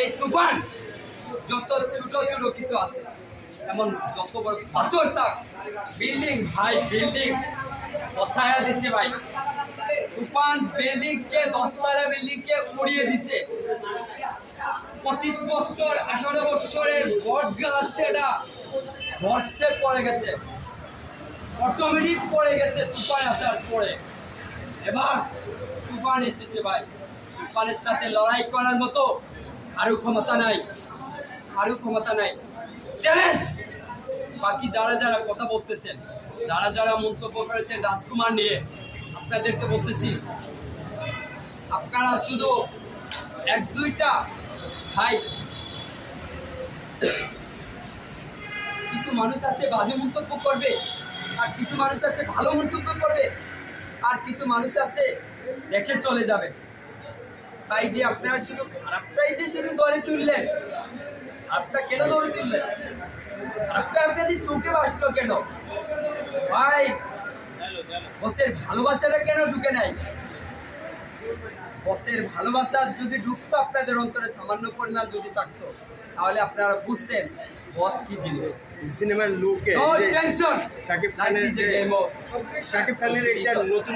এই তুফান যত ছোট ছোট কিছু আছে, এমন যত বড় পাথর থাক, বিল্ডিং ভাই বিল্ডিং বসায়া দিছে ভাই। তুফান বিল্ডিং কে 10 তলা বিল্ডিং কে উড়িয়ে দিছে। 25 বছর 18 বছরের বট গাছ সেটা ধসে পড়ে গেছে, অটোমেটিক পড়ে গেছে তুফান আসার পরে। এবার তুফান এসেছে ভাই, তুফানের সাথে লড়াই করার মতো কারো ক্ষমতা নাই, কারো ক্ষমতা নাই। চ্যালেঞ্জ বাকি যারা যারা কথা বলতেছেন, যারা যারা মন্তব্য করেছেন রাজকুমার নিয়ে, আপনাদেরকে বলতেছি, আপনারা শুধু 1-2টা ভাই, কিছু মানুষ আছে বাজে মন্তব্য করবে, আর কিছু মানুষ আছে ভালো মন্তব্য করবে, আর কিছু মানুষ আছে দেখে চলে যাবে। তাই যে আপনারা শুধু খারাপটাই যে শুধু দলে তুললেন, খারাপটা কেন দৌড়ে তুললেন? খারাপটা আপনাদের চোখে বাসলো কেন ভাই? বসের ভালোবাসাটা কেন ঢুকে নাই? বসের ভালোবাসা যদি ঢুকতো আপনাদের অন্তরে, সামান্য পরিমাণ যদি থাকতো, তাহলে আপনারা বুঝতেন বস কি জিনিস। সিনেমার লুকে নো টেনশন, শাকিব খানের একটা নতুন